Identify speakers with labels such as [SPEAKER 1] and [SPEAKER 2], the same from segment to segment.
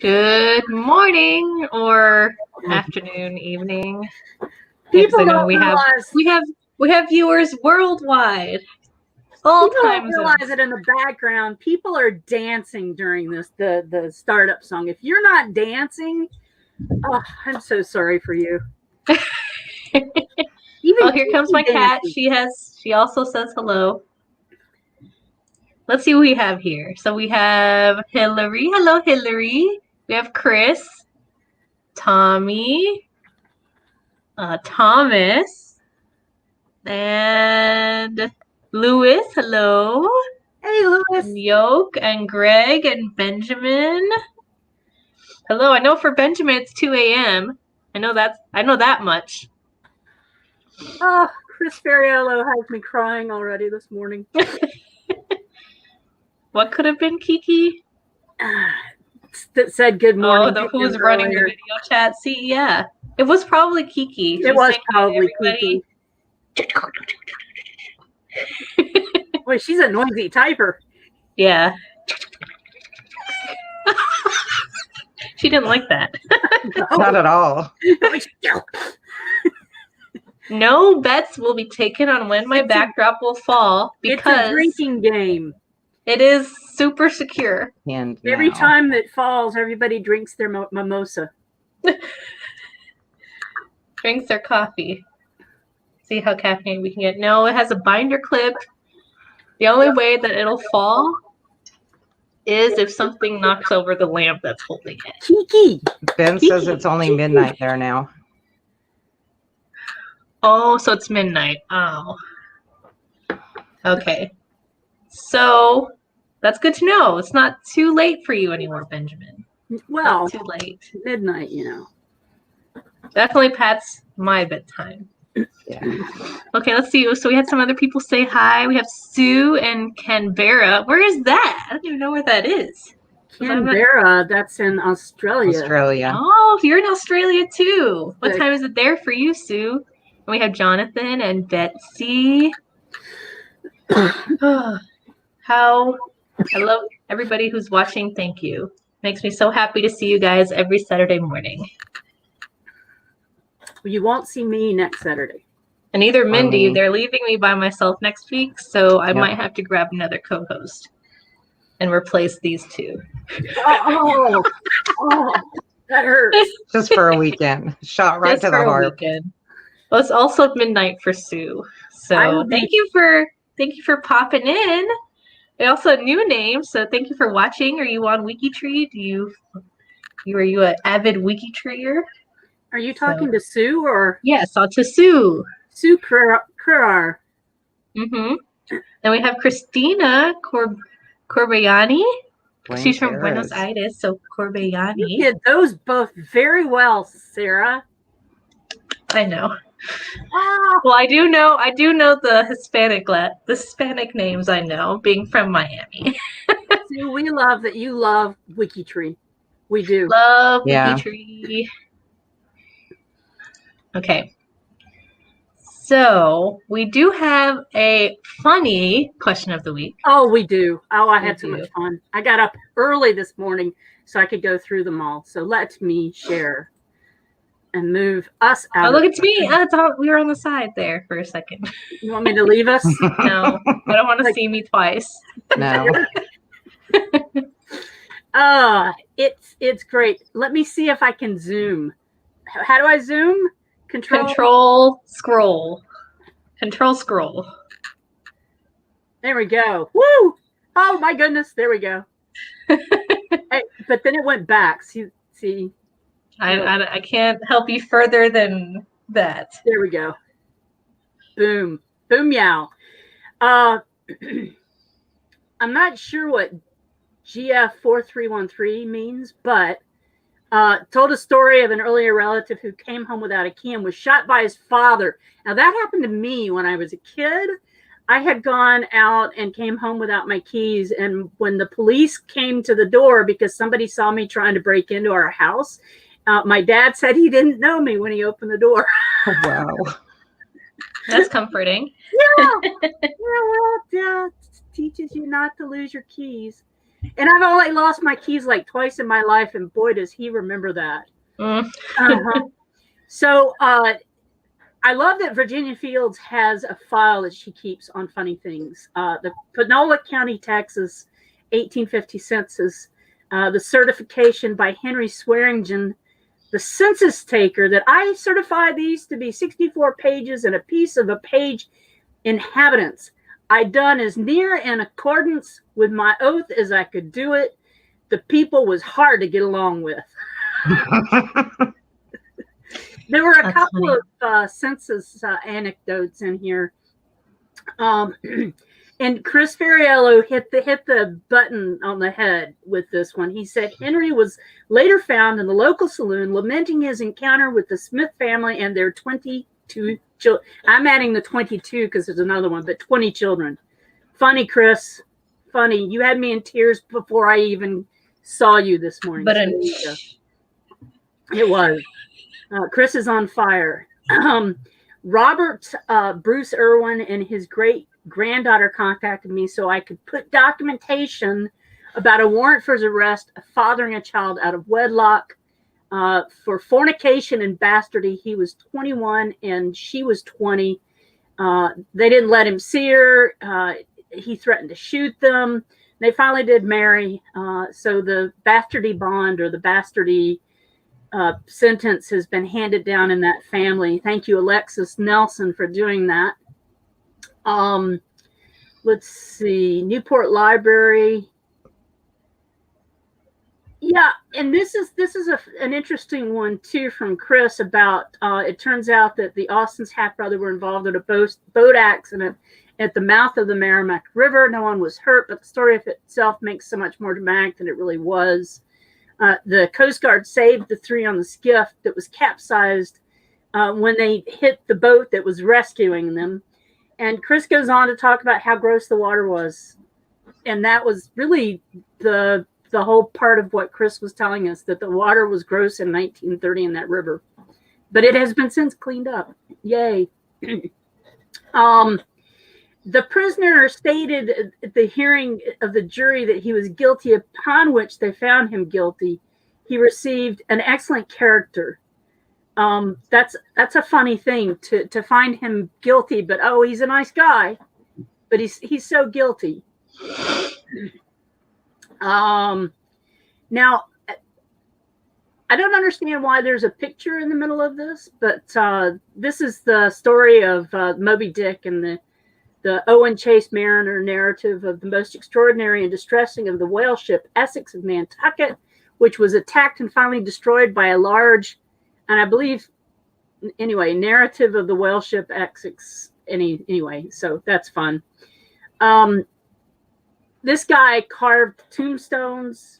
[SPEAKER 1] Good morning or afternoon, evening.
[SPEAKER 2] People
[SPEAKER 1] I know
[SPEAKER 2] don't
[SPEAKER 1] we have viewers worldwide. All
[SPEAKER 2] people don't
[SPEAKER 1] time
[SPEAKER 2] realize
[SPEAKER 1] zones.
[SPEAKER 2] that in the background, people are dancing during the startup song. If you're not dancing, oh, I'm so sorry for you.
[SPEAKER 1] Oh, here comes my cat. She also says hello. Let's see what we have here. So we have Hillary. Hello, Hillary. We have Chris, Tommy, Thomas, and Louis. Hello.
[SPEAKER 2] Hey, Louis.
[SPEAKER 1] And Yoke and Greg and Benjamin. Hello. I know for Benjamin it's 2 a.m. I know that much.
[SPEAKER 2] Oh, Chris Ferriello has me crying already this morning.
[SPEAKER 1] What could have been Kiki?
[SPEAKER 2] That said good morning.
[SPEAKER 1] Oh, who's running the video chat? See, yeah. It was probably Kiki.
[SPEAKER 2] It was probably Kiki. Boy, she's a noisy typer.
[SPEAKER 1] Yeah. She didn't like that.
[SPEAKER 3] No. Not at all.
[SPEAKER 1] No bets will be taken on when my backdrop will fall because
[SPEAKER 2] it's a drinking game.
[SPEAKER 1] It is super secure.
[SPEAKER 3] And
[SPEAKER 2] every time that falls, everybody drinks their mimosa.
[SPEAKER 1] Drinks their coffee. See how caffeinated we can get. No, it has a binder clip. The only way that it'll fall is if something knocks over the lamp that's holding it.
[SPEAKER 2] Kiki!
[SPEAKER 3] Ben says it's only midnight there now.
[SPEAKER 1] Oh, so it's midnight. Oh. Okay. So that's good to know. It's not too late for you anymore, Benjamin.
[SPEAKER 2] Well,
[SPEAKER 1] not too late.
[SPEAKER 2] Midnight, you know.
[SPEAKER 1] Definitely past my bedtime.
[SPEAKER 3] Yeah.
[SPEAKER 1] Okay, let's see. So we had some other people say hi. We have Sue and Canberra. Where is that? I don't even know where that is.
[SPEAKER 2] Canberra, that's in Australia.
[SPEAKER 1] Oh, you're in Australia too. What time is it there for you, Sue? And we have Jonathan and Betsy. Hello, everybody who's watching. Thank you. Makes me so happy to see you guys every Saturday morning.
[SPEAKER 2] You won't see me next Saturday.
[SPEAKER 1] And either Mindy, they're leaving me by myself next week, so I might have to grab another co-host and replace these two.
[SPEAKER 2] Oh, that hurts.
[SPEAKER 3] Just for a weekend. Shot right to the heart.
[SPEAKER 1] Well, it's also midnight for Sue. So thank you for popping in. We also a new name, so thank you for watching. Are you on WikiTree? Are you an avid WikiTreeer?
[SPEAKER 2] Are you talking to Sue or?
[SPEAKER 1] Yes, to Sue.
[SPEAKER 2] Sue Kurar.
[SPEAKER 1] Mm-hmm. Then we have Christina Corbayani. She's from Buenos Aires, so Corbayani.
[SPEAKER 2] You did those both very well, Sarah.
[SPEAKER 1] I know. Well, I do know the Hispanic names. I know, being from Miami.
[SPEAKER 2] Sue, we love that you love WikiTree. We do
[SPEAKER 1] love WikiTree. Okay. So we do have a funny question of the week.
[SPEAKER 2] Oh, we do. Oh, I had so much fun. I got up early this morning so I could go through them all. So let me share and move us out.
[SPEAKER 1] Oh, look, it's me. I thought we were on the side there for a second.
[SPEAKER 2] You want me to leave us?
[SPEAKER 1] No, I don't want to see me twice.
[SPEAKER 3] No.
[SPEAKER 2] It's great. Let me see if I can zoom. How do I zoom?
[SPEAKER 1] Control scroll. Control scroll.
[SPEAKER 2] There we go. Woo! Oh my goodness. There we go. Hey, but then it went back. See.
[SPEAKER 1] I can't help you further than that.
[SPEAKER 2] There we go. Boom. Boom meow. I'm not sure what GF4313 means, but told a story of an earlier relative who came home without a key and was shot by his father. Now, that happened to me when I was a kid. I had gone out and came home without my keys. And when the police came to the door because somebody saw me trying to break into our house, my dad said he didn't know me when he opened the door.
[SPEAKER 3] Oh, wow.
[SPEAKER 1] That's comforting.
[SPEAKER 2] Yeah. Yeah, well, teaches you not to lose your keys. And I've only lost my keys like twice in my life, and boy, does he remember that. So I love that Virginia Fields has a file that she keeps on funny things. The Pinola County, Texas, 1850 census, the certification by Henry Swearingen, the census taker, that I certified these to be 64 pages and a piece of a page inhabitants. I done as near in accordance with my oath as I could do it. The people was hard to get along with. There were a couple of census anecdotes in here. And Chris Ferriello hit the button on the head with this one. He said Henry was later found in the local saloon lamenting his encounter with the Smith family and their 22 children. I'm adding the 22 because there's another one, but 20 children. Funny, Chris. Funny. You had me in tears before I even saw you this morning.
[SPEAKER 1] But
[SPEAKER 2] it was. Chris is on fire. Robert Bruce Irwin and his great-granddaughter contacted me so I could put documentation about a warrant for his arrest of fathering a child out of wedlock for fornication and bastardy. He was 21 and she was 20. They didn't let him see her. He threatened to shoot them. They finally did marry. So the bastardy bond or the bastardy sentence has been handed down in that family. Thank you, Alexis Nelson, for doing that. Let's see, Newport Library. Yeah, and this is an interesting one too from Chris about. It turns out that the Austins' half brother were involved in a boat accident at the mouth of the Merrimack River. No one was hurt, but the story of itself makes so much more dramatic than it really was. The Coast Guard saved the three on the skiff that was capsized when they hit the boat that was rescuing them. And Chris goes on to talk about how gross the water was. And that was really the whole part of what Chris was telling us, that the water was gross in 1930 in that river. But it has been since cleaned up. Yay. The prisoner stated at the hearing of the jury that he was guilty, upon which they found him guilty. He received an excellent character. That's a funny thing to find him guilty, but oh, he's a nice guy, but he's so guilty. Now, I don't understand why there's a picture in the middle of this, but this is the story of Moby Dick and the Owen Chase Mariner narrative of the most extraordinary and distressing of the whale ship Essex of Nantucket, which was attacked and finally destroyed by a large, and I believe, anyway, narrative of the whale ship Essex. Anyway, so that's fun. This guy carved tombstones,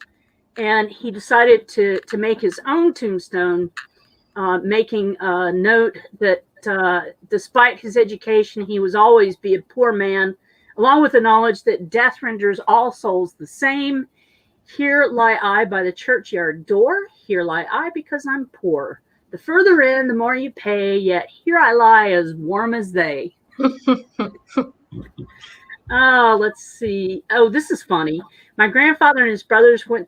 [SPEAKER 2] and he decided to make his own tombstone, making a note that despite his education, he was always be a poor man, along with the knowledge that death renders all souls the same. Here lie I by the churchyard door. Here lie I because I'm poor. The further in, the more you pay, yet here I lie as warm as they. Oh, let's see. Oh, this is funny. My grandfather and his brothers went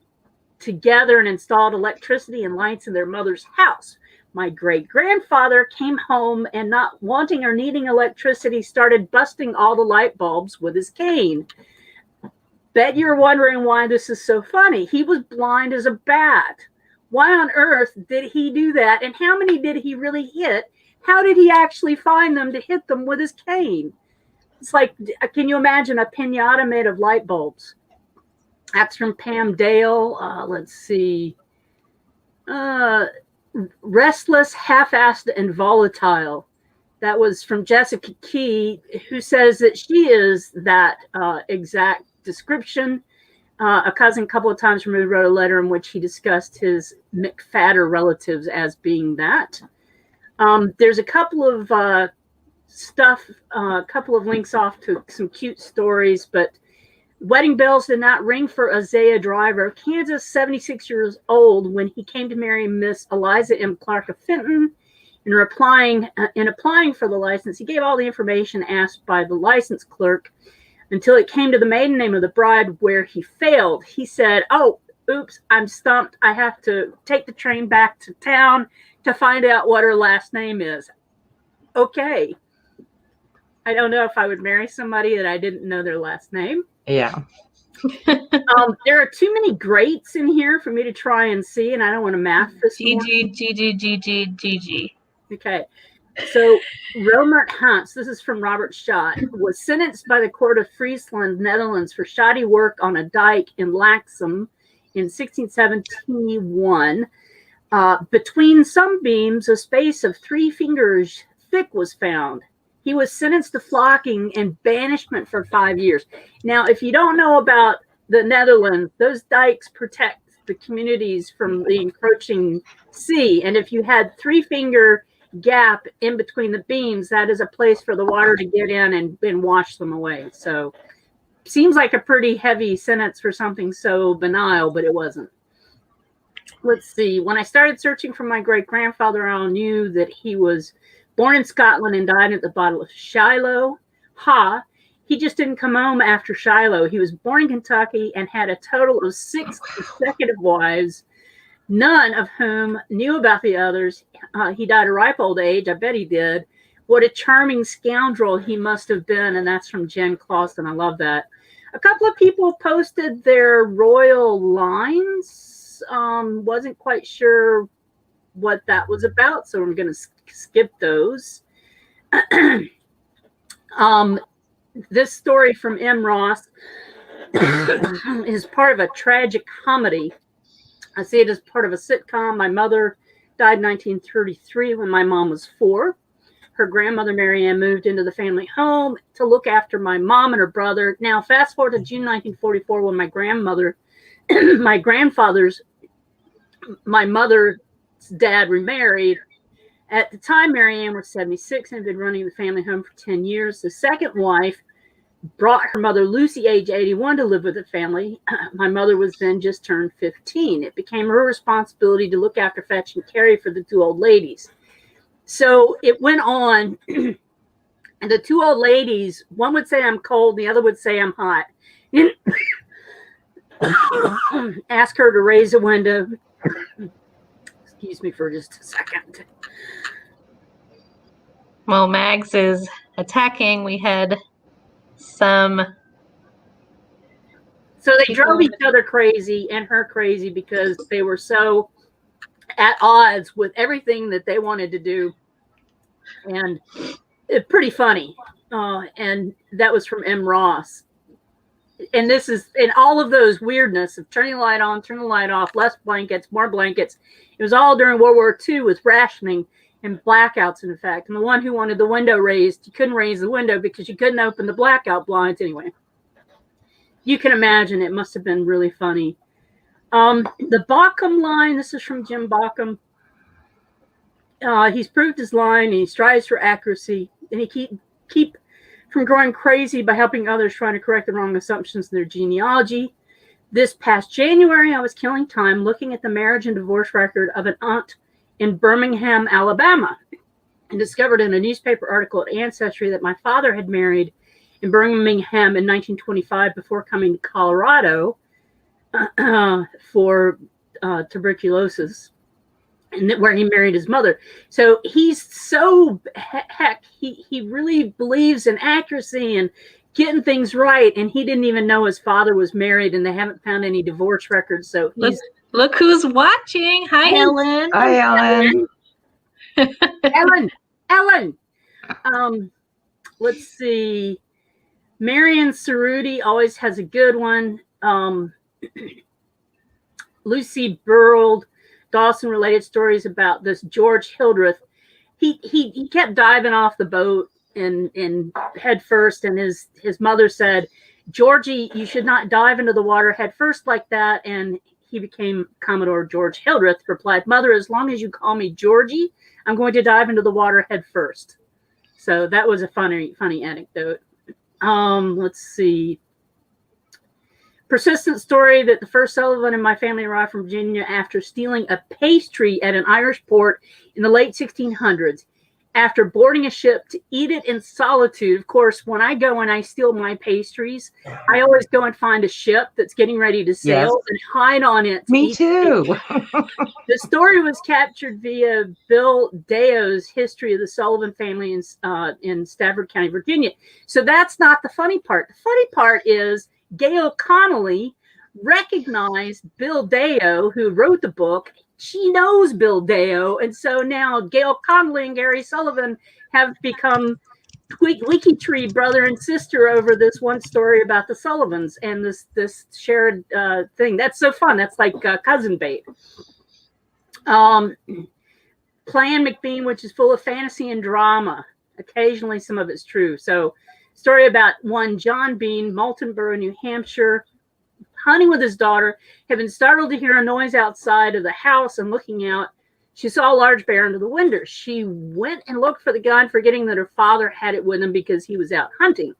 [SPEAKER 2] together and installed electricity and lights in their mother's house. My great-grandfather came home and, not wanting or needing electricity, started busting all the light bulbs with his cane. Bet you're wondering why this is so funny. He was blind as a bat. Why on earth did he do that? And how many did he really hit? How did he actually find them to hit them with his cane? It's like, can you imagine a piñata made of light bulbs? That's from Pam Dale. Let's see. Restless, half-assed, and volatile. That was from Jessica Key, who says that she is that exact description. A cousin, a couple of times removed, wrote a letter in which he discussed his McFadder relatives as being that. There's a couple of a couple of links off to some cute stories, but wedding bells did not ring for Isaiah Driver, Kansas, 76 years old, when he came to marry Miss Eliza M. Clark of Fenton. In applying for the license, he gave all the information asked by the license clerk. until it came to the maiden name of the bride, where he failed. He said, "Oh, oops, I'm stumped. I have to take the train back to town to find out what her last name is." Okay. I don't know if I would marry somebody that I didn't know their last name.
[SPEAKER 3] Yeah.
[SPEAKER 2] There are too many greats in here for me to try and see, and I don't want to math this morning.
[SPEAKER 1] G.
[SPEAKER 2] Okay. So Romert Hans, this is from Robert Schott, was sentenced by the court of Friesland, Netherlands, for shoddy work on a dike in Laxum in 1671. Between some beams, a space of 3 fingers thick was found. He was sentenced to flocking and banishment for 5 years. Now, if you don't know about the Netherlands, those dikes protect the communities from the encroaching sea. And if you had 3-finger gap in between the beams, that is a place for the water to get in and wash them away. So seems like a pretty heavy sentence for something so banal, but it wasn't. Let's see. When I started searching for my great-grandfather, I knew that he was born in Scotland and died at the Battle of Shiloh. He just didn't come home after Shiloh. He was born in Kentucky and had a total of 6 consecutive wives, none of whom knew about the others. He died at a ripe old age. I bet he did. What a charming scoundrel he must have been. And that's from Jen Clausen. I love that. A couple of people posted their royal lines. Wasn't quite sure what that was about, so I'm going to skip those. This story from M. Ross is part of a tragic comedy. I see it as part of a sitcom. My mother died in 1933 when my mom was 4. Her grandmother, Mary Ann, moved into the family home to look after my mom and her brother. Now, fast forward to June 1944 when my grandmother, my mother's dad remarried. At the time, Mary Ann was 76 and had been running the family home for 10 years. The second wife brought her mother, Lucy, age 81, to live with the family. My mother was then just turned 15. It became her responsibility to look after, fetch, and carry for the 2 old ladies. So it went on, and the 2 old ladies, one would say I'm cold, the other would say I'm hot. Ask her to raise a window. Excuse me for just a second.
[SPEAKER 1] Well, Mags is attacking. We had some.
[SPEAKER 2] So they drove each other crazy and her crazy because they were so at odds with everything that they wanted to do. And it's pretty funny. And that was from M. Ross. And this is in all of those weirdness of turning the light on, turning the light off, less blankets, more blankets. It was all during World War II with rationing and blackouts, in fact. And the one who wanted the window raised, you couldn't raise the window because you couldn't open the blackout blinds anyway. You can imagine it must have been really funny. The Bauckham line, this is from Jim Bauckham. He's proved his line and he strives for accuracy. And he keep from growing crazy by helping others trying to correct the wrong assumptions in their genealogy. This past January, I was killing time looking at the marriage and divorce record of an aunt in Birmingham, Alabama, and discovered in a newspaper article at Ancestry that my father had married in Birmingham in 1925 before coming to Colorado for tuberculosis, and where he married his mother. So he's so he really believes in accuracy and getting things right, and he didn't even know his father was married, and they haven't found any divorce records. So he's
[SPEAKER 1] look who's watching. Hi, Ellen.
[SPEAKER 3] Hi,
[SPEAKER 2] Ellen. Ellen. Let's see. Marion Cerruti always has a good one. Lucy Burrell Dawson related stories about this George Hildreth. He kept diving off the boat and head first, and his mother said, "Georgie, you should not dive into the water head first like that." And he became Commodore George Hildreth. Replied, "Mother, as long as you call me Georgie, I'm going to dive into the water head first." So that was a funny anecdote. Let's see. Persistent story that the first Sullivan in my family arrived from Virginia after stealing a pastry at an Irish port in the late 1600s. after boarding a ship to eat it in solitude. Of course, when I go and I steal my pastries, I always go and find a ship that's getting ready to sail and hide on it.
[SPEAKER 3] Me too.
[SPEAKER 2] The story was captured via Bill Dayo's History of the Sullivan Family in Stafford County, Virginia. So that's not the funny part. The funny part is Gail Connolly recognized Bill Dayo, who wrote the book. She knows Bill Dayo, and so now Gail Connolly and Gary Sullivan have become WikiTree brother and sister over this one story about the Sullivans and this shared thing. That's so fun. That's like cousin bait. Plan McBean, which is full of fantasy and drama. Occasionally, some of it's true. So, story about one John Bean, Moultonborough, New Hampshire, hunting with his daughter, had been startled to hear a noise outside of the house, and looking out, she saw a large bear under the window. She went and looked for the gun, forgetting that her father had it with him because he was out hunting,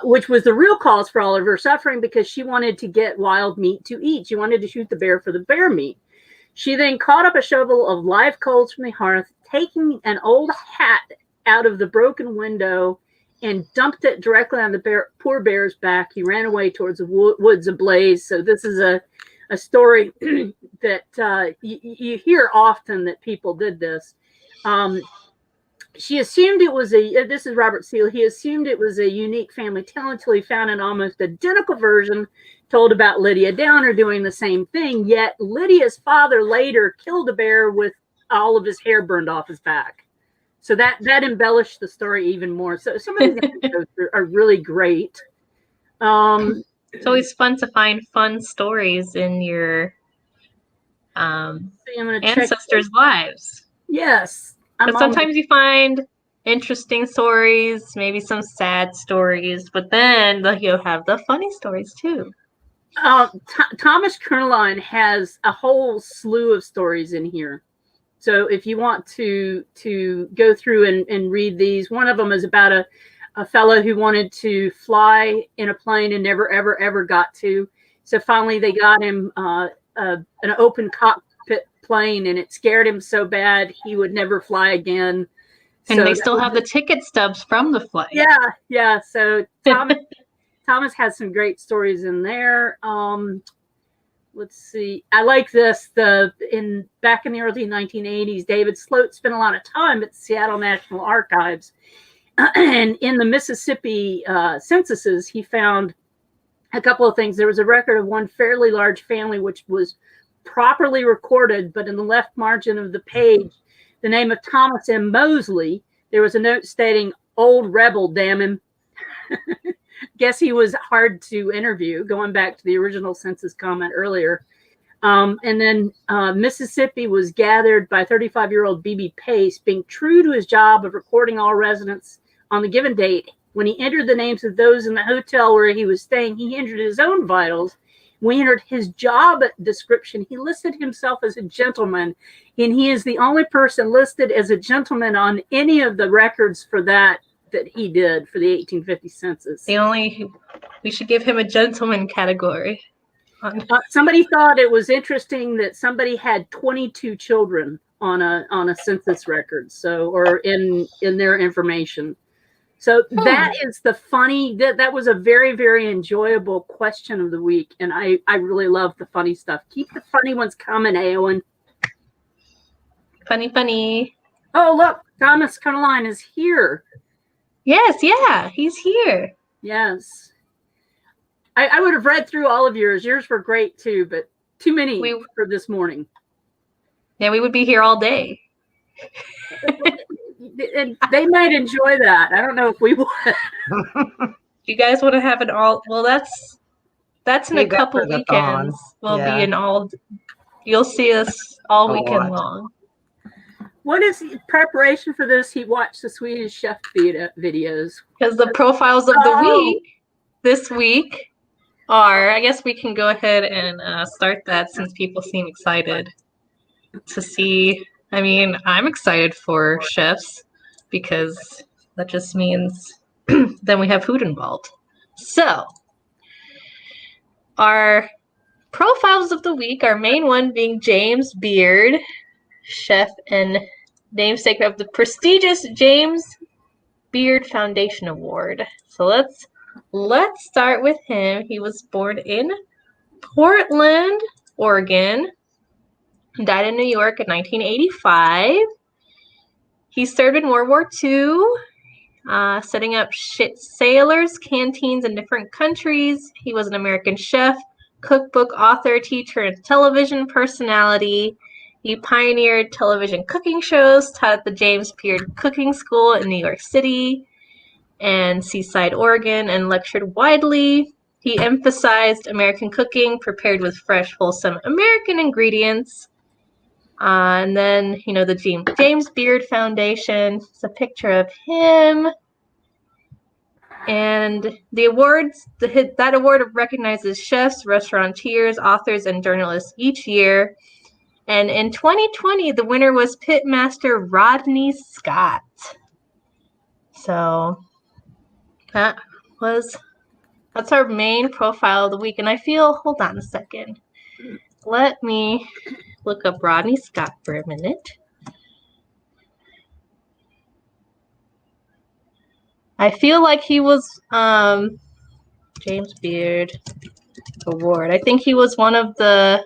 [SPEAKER 2] which was the real cause for all of her suffering, because she wanted to get wild meat to eat. She wanted to shoot the bear for the bear meat. She then caught up a shovel of live coals from the hearth, taking an old hat out of the broken window and dumped it directly on the poor bear's back. He ran away towards the woods ablaze. So this is a story that you hear often, that people did this. She assumed it was this is Robert Seale. He assumed it was a unique family tale until he found an almost identical version told about Lydia Downer doing the same thing. Yet Lydia's father later killed a bear with all of his hair burned off his back. So that embellished the story even more. So some of these episodes are really great.
[SPEAKER 1] It's always fun to find fun stories in your ancestors' lives.
[SPEAKER 2] Yes.
[SPEAKER 1] But sometimes you find interesting stories, maybe some sad stories, but then you'll have the funny stories too.
[SPEAKER 2] Thomas Kerneline has a whole slew of stories in here. So if you want to go through and read these, one of them is about a fellow who wanted to fly in a plane and never, ever, ever got to. So finally they got him an open cockpit plane, and it scared him so bad he would never fly again.
[SPEAKER 1] And so they still have the ticket stubs from the flight.
[SPEAKER 2] Yeah. So Thomas has some great stories in there. Let's see. I like this. Back in the early 1980s, David Sloat spent a lot of time at the Seattle National Archives, and in the Mississippi censuses, he found a couple of things. There was a record of one fairly large family which was properly recorded, but in the left margin of the page, the name of Thomas M. Mosley, there was a note stating "Old Rebel, damn him." Guess he was hard to interview, going back to the original census comment earlier. And then Mississippi was gathered by 35-year-old B.B. Pace, being true to his job of recording all residents on the given date. When he entered the names of those in the hotel where he was staying, he entered his own vitals. When he entered his job description, he listed himself as a gentleman, and he is the only person listed as a gentleman on any of the records for that he did for the 1850 census.
[SPEAKER 1] We should give him a gentleman category.
[SPEAKER 2] Somebody thought it was interesting that somebody had 22 children on a census record, or in their information. So that is the funny. That was a very, very enjoyable question of the week, and I really love the funny stuff. Keep the funny ones coming, Eowyn.
[SPEAKER 1] Funny.
[SPEAKER 2] Oh, look, Thomas Kerneline is here.
[SPEAKER 1] Yes, yeah, he's here.
[SPEAKER 2] Yes. I would have read through all of yours. Yours were great too, but too many for this morning.
[SPEAKER 1] Yeah, we would be here all day.
[SPEAKER 2] And they might enjoy that. I don't know if we would.
[SPEAKER 1] You guys want to have an all? Well, that's in a couple weekends. We'll be in all. You'll see us all weekend long.
[SPEAKER 2] What is the preparation for this? He watched the Swedish Chef videos.
[SPEAKER 1] Because the profiles of the week this week are, I guess we can go ahead and start that since people seem excited to see. I mean, I'm excited for chefs because that just means then we have food involved. So our profiles of the week, our main one being James Beard, chef in namesake of the prestigious James Beard Foundation Award. So let's start with him. He was born in Portland, Oregon, and died in New York in 1985. He served in World War II, setting up sailors' canteens in different countries. He was an American chef, cookbook author, teacher, and television personality. He pioneered television cooking shows, taught at the James Beard Cooking School in New York City and Seaside, Oregon, and lectured widely. He emphasized American cooking prepared with fresh, wholesome American ingredients. And then, the James Beard Foundation. It's a picture of him. And the awards, that award recognizes chefs, restaurateurs, authors, and journalists each year. And in 2020, the winner was pitmaster Rodney Scott. So that's our main profile of the week. And I feel, hold on a second. Let me look up Rodney Scott for a minute. I feel like he was James Beard Award. I think he was one of the...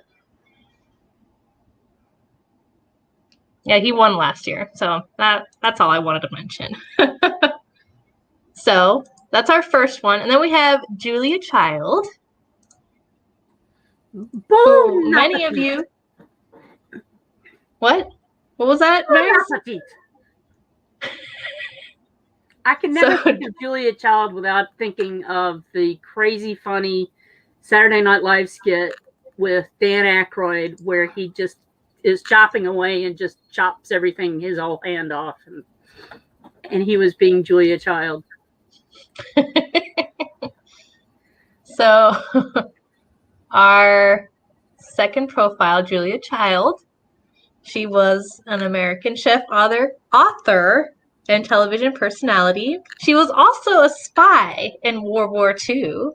[SPEAKER 1] Yeah, he won last year. So that's all I wanted to mention. So that's our first one. And then we have Julia Child.
[SPEAKER 2] Boom!
[SPEAKER 1] Many of you... What? What was that, Max?
[SPEAKER 2] I can never think of Julia Child without thinking of the crazy funny Saturday Night Live skit with Dan Aykroyd where he just is chopping away and just chops everything, his whole hand off. And he was being Julia Child.
[SPEAKER 1] So our second profile, Julia Child. She was an American chef, author, and television personality. She was also a spy in World War II.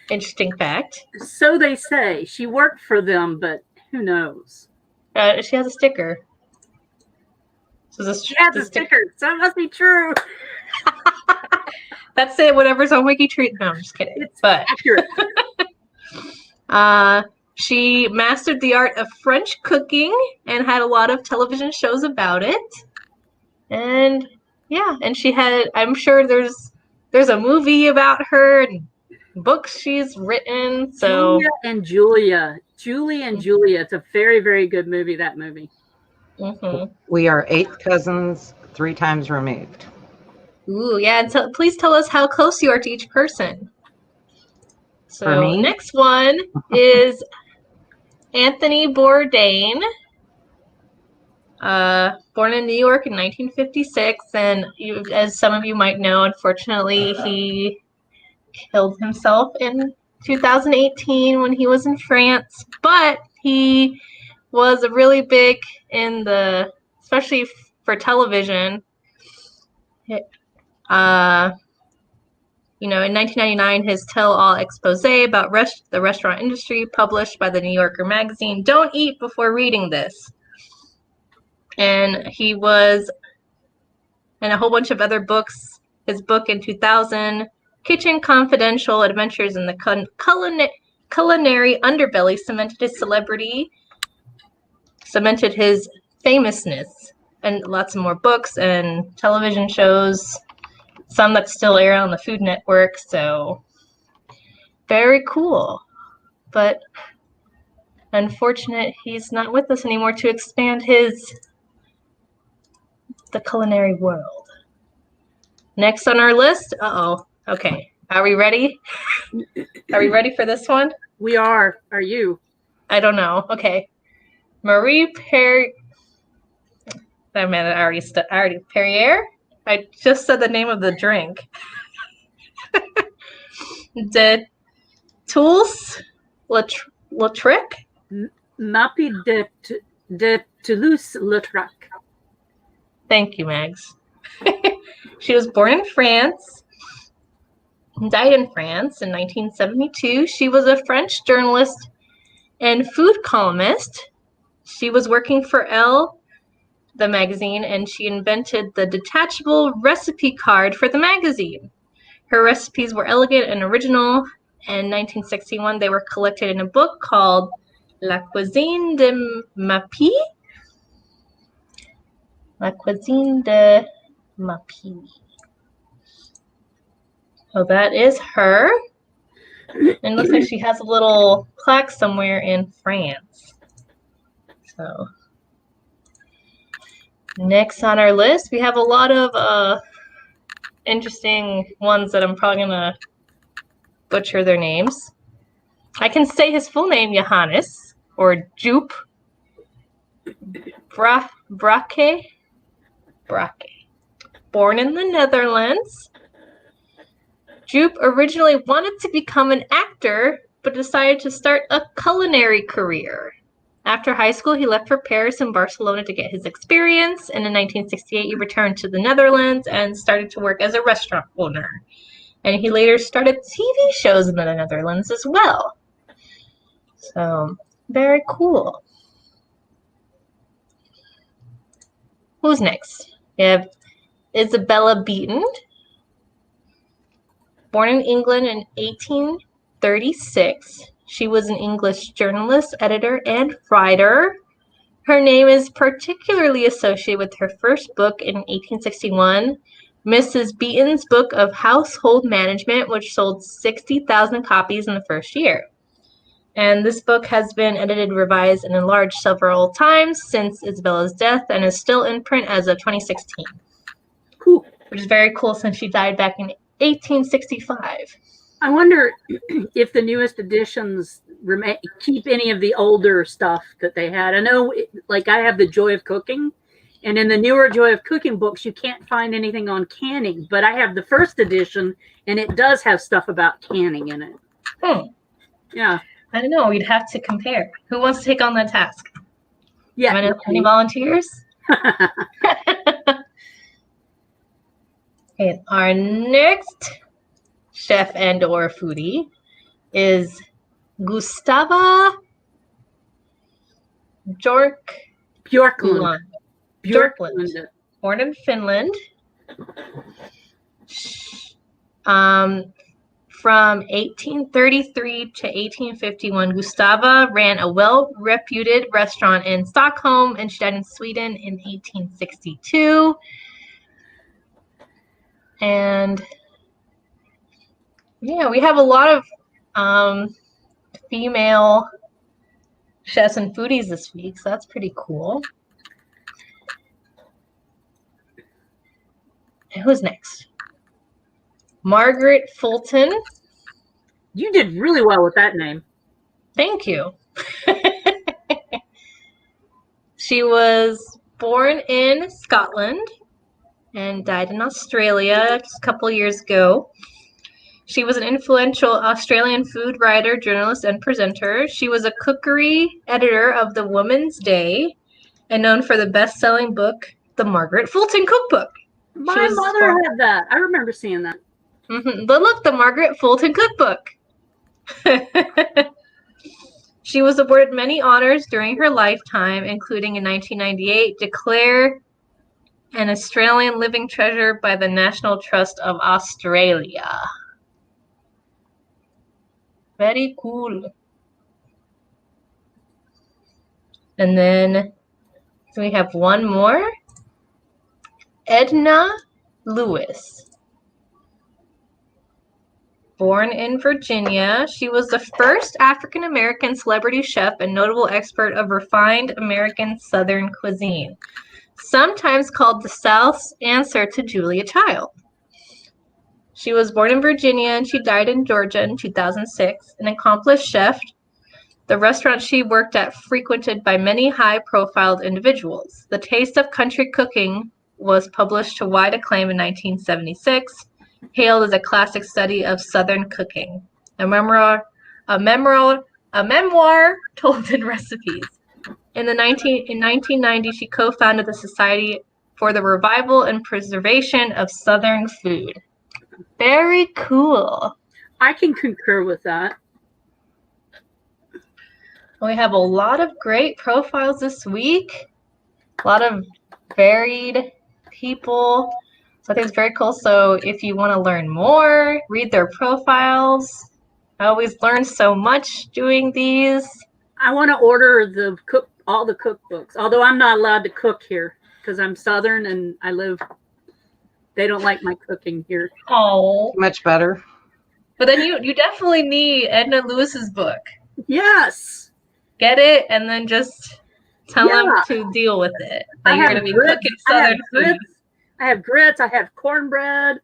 [SPEAKER 1] Interesting fact.
[SPEAKER 2] So they say. She worked for them, but who knows?
[SPEAKER 1] She has a sticker.
[SPEAKER 2] She has a sticker, so it must be true.
[SPEAKER 1] That's it. Whatever's on WikiTree. No, I'm just kidding.
[SPEAKER 2] It's accurate.
[SPEAKER 1] She mastered the art of French cooking and had a lot of television shows about it. And yeah, and she had, I'm sure there's a movie about her and books she's written. So
[SPEAKER 2] Julie and Julia. It's a very, very good movie, that movie.
[SPEAKER 1] Mm-hmm.
[SPEAKER 3] We are 8th cousins, 3 times removed.
[SPEAKER 1] Ooh, yeah. And please tell us how close you are to each person. So next one is Anthony Bourdain, born in New York in 1956. And as some of you might know, unfortunately, he killed himself in 2018 when he was in France. But he was really big in especially for television. In 1999, his tell-all expose about the restaurant industry, published by the New Yorker magazine, Don't Eat Before Reading This. And he was in a whole bunch of other books. His book in 2000, Kitchen Confidential, Adventures in the Culinary Underbelly, cemented his famousness. And lots of more books and television shows. Some that still air on the Food Network, so very cool. But unfortunate he's not with us anymore to expand the culinary world. Next on our list, okay. Are we ready? Are we ready for this one?
[SPEAKER 2] We are. Are you?
[SPEAKER 1] I don't know. Okay. Marie Perrier. Perrier? I just said the name of the drink. De Toulouse-Lautrec?
[SPEAKER 2] Mappy de Toulouse-Lautrec.
[SPEAKER 1] Thank you, Mags. She was born in France and died in France in 1972. She was a French journalist and food columnist. She was working for Elle the magazine, and she invented the detachable recipe card for the magazine. Her recipes were elegant and original. In 1961, they were collected in a book called La Cuisine de Mappy. La Cuisine de Mappy. So that is her. And it looks like she has a little plaque somewhere in France. So next on our list, we have a lot of interesting ones that I'm probably going to butcher their names. I can say his full name, Johannes, or Joop Brake. Born in the Netherlands, Joop originally wanted to become an actor, but decided to start a culinary career. After high school, he left for Paris and Barcelona to get his experience, and in 1968, he returned to the Netherlands and started to work as a restaurant owner. And he later started TV shows in the Netherlands as well. So, very cool. Who's next? We have Isabella Beaten. Born in England in 1836, she was an English journalist, editor, and writer. Her name is particularly associated with her first book in 1861, Mrs. Beaton's Book of Household Management, which sold 60,000 copies in the first year. And this book has been edited, revised, and enlarged several times since Isabella's death and is still in print as of 2016.
[SPEAKER 2] Cool.
[SPEAKER 1] Which is very cool since she died back in 1865.
[SPEAKER 2] I wonder if the newest editions keep any of the older stuff that they had. I know, like, I have the Joy of Cooking, and in the newer Joy of Cooking books, you can't find anything on canning, but I have the first edition, and it does have stuff about canning in it. Yeah.
[SPEAKER 1] I don't know. We'd have to compare. Who wants to take on that task?
[SPEAKER 2] Yeah.
[SPEAKER 1] Any volunteers? Okay, our next chef and or foodie is Gustava Björklund. Born in Finland. From 1833 to 1851, Gustava ran a well-reputed restaurant in Stockholm, and she died in Sweden in 1862. And yeah, we have a lot of female chefs and foodies this week, so that's pretty cool. And who's next? Margaret Fulton.
[SPEAKER 2] You did really well with that name.
[SPEAKER 1] Thank you. She was born in Scotland and died in Australia just a couple years ago. She was an influential Australian food writer, journalist, and presenter. She was a cookery editor of the Woman's Day and known for the best-selling book, The Margaret Fulton Cookbook.
[SPEAKER 2] My mother had that. I remember seeing that.
[SPEAKER 1] Mm-hmm. But look, the Margaret Fulton Cookbook. She was awarded many honors during her lifetime, including in 1998, declared an Australian Living Treasure by the National Trust of Australia. Very cool. And then we have one more. Edna Lewis. Born in Virginia, she was the first African-American celebrity chef and notable expert of refined American Southern cuisine, sometimes called the South's answer to Julia Child. She was born in Virginia and she died in Georgia in 2006, an accomplished chef. The restaurant she worked at frequented by many high-profile individuals. The Taste of Country Cooking was published to wide acclaim in 1976. Hailed as a classic study of Southern cooking, a memoir told in recipes. In 1990, she co-founded the Society for the Revival and Preservation of Southern Food. Very cool.
[SPEAKER 2] I can concur with that.
[SPEAKER 1] We have a lot of great profiles this week. A lot of varied people. So I think it's very cool. So if you want to learn more, read their profiles. I always learn so much doing these.
[SPEAKER 2] I want to order all the cookbooks, although I'm not allowed to cook here because I'm Southern and they don't like my cooking here.
[SPEAKER 1] Oh,
[SPEAKER 3] Much better.
[SPEAKER 1] but then you definitely need Edna Lewis's book.
[SPEAKER 2] Yes.
[SPEAKER 1] Get it and then just tell them to deal with it. That you're going to be cooking Southern food.
[SPEAKER 2] I have grits. I have cornbread.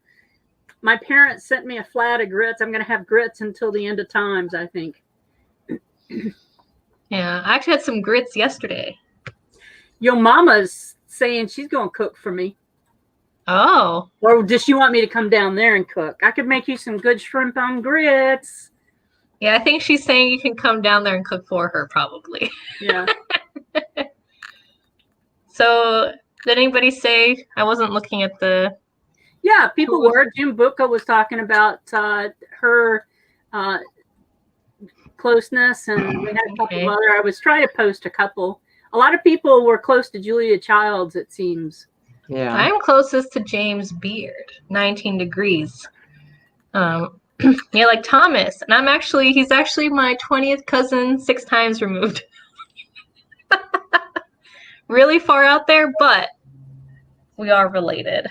[SPEAKER 2] My parents sent me a flat of grits. I'm going to have grits until the end of times, I think.
[SPEAKER 1] Yeah, I actually had some grits yesterday.
[SPEAKER 2] Your mama's saying she's going to cook for me.
[SPEAKER 1] Oh.
[SPEAKER 2] Or does she want me to come down there and cook? I could make you some good shrimp on grits.
[SPEAKER 1] Yeah, I think she's saying you can come down there and cook for her, probably.
[SPEAKER 2] Yeah.
[SPEAKER 1] So, did anybody say? I wasn't looking at the...
[SPEAKER 2] Yeah, people were. Jim Bucca was talking about her closeness, and we had a couple of other. I was trying to post a couple. A lot of people were close to Julia Childs, it seems.
[SPEAKER 3] Yeah.
[SPEAKER 1] I'm closest to James Beard, 19 degrees. Yeah, like Thomas. And he's actually my 20th cousin, 6 times removed. Really far out there, but we are related.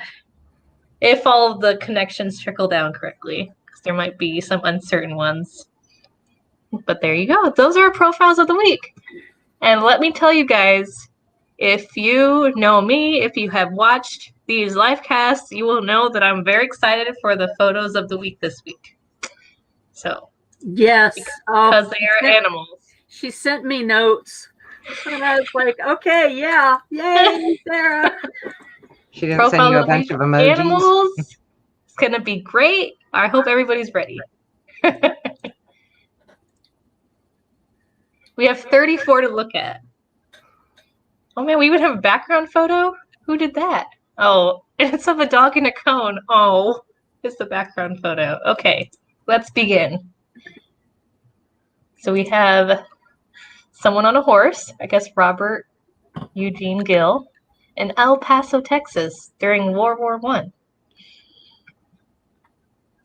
[SPEAKER 1] If all of the connections trickle down correctly, because there might be some uncertain ones. But there you go. Those are our profiles of the week. And let me tell you guys, if you know me, if you have watched these live casts, you will know that I'm very excited for the photos of the week this week. So,
[SPEAKER 2] yes,
[SPEAKER 1] because they are animals.
[SPEAKER 2] She sent me notes, and I was like, "Okay, yeah, yay, Sarah."
[SPEAKER 3] She didn't send you a bunch of emojis.
[SPEAKER 1] Animals. It's gonna be great. I hope everybody's ready. We have 34 to look at. Oh man, we would have a background photo? Who did that? Oh, it's of a dog in a cone. Oh, it's the background photo. Okay, let's begin. So we have someone on a horse, I guess Robert Eugene Gill, in El Paso, Texas during World War I.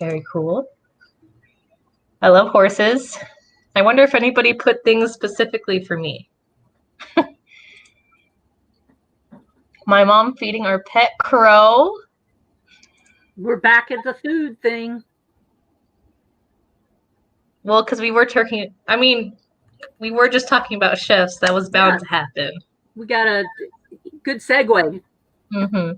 [SPEAKER 1] Very cool. I love horses. I wonder if anybody put things specifically for me. My mom feeding our pet crow.
[SPEAKER 2] We're back at the food thing.
[SPEAKER 1] Well, because we were talking, we were just talking about chefs. That was bound to happen.
[SPEAKER 2] We got a good segue.
[SPEAKER 1] Mm-hmm.